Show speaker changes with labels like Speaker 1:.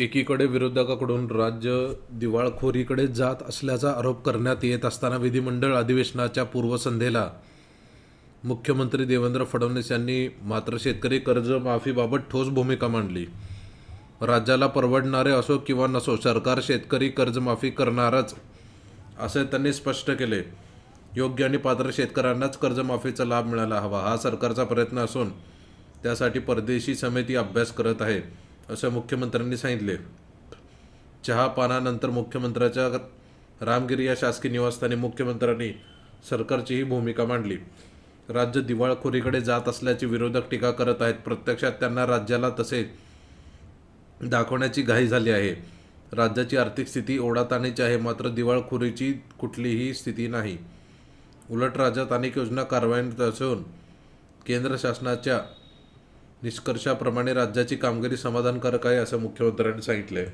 Speaker 1: एकीकडे विरोधकांकडून राज्य दिवाळखोरीकडे जात असल्याचा आरोप करण्यात येत असताना विधिमंडळ अधिवेशनाच्या पूर्वसंध्येला मुख्यमंत्री देवेंद्र फडणवीस यांनी मात्र शेतकरी कर्जमाफीबाबत ठोस भूमिका मांडली. राज्याला परवडणारे असो किंवा नसो, सरकार शेतकरी कर्जमाफी करणारच असे त्यांनी स्पष्ट केले. योग्य आणि पात्र शेतकऱ्यांनाच कर्जमाफीचा लाभ मिळायला हवा, हा सरकारचा प्रयत्न असून त्यासाठी परदेशी समिती अभ्यास करत आहे, असे मुख्यमंत्र्यांनी सांगितले. चहापानानंतर मुख्यमंत्र्यांच्या रामगिरी या शासकीय निवासस्थानी मुख्यमंत्र्यांनी सरकारची ही भूमिका मांडली. राज्य दिवाळखोरीकडे जात असल्याची विरोधक टीका करत आहेत. प्रत्यक्षात त्यांना राज्याला तसे दाखवण्याची घाई झाली आहे. राज्याची आर्थिक स्थिती ओढाताणीची आहे, मात्र दिवाळखोरीची कुठलीही स्थिती नाही. उलट राज्यात अनेक योजना कार्यान्वित असून केंद्र शासनाच्या निष्कर्षाप्रमाणे राज्याची कामगिरी समाधानकारक आहे, असं मुख्यमंत्र्यांनी सांगितले.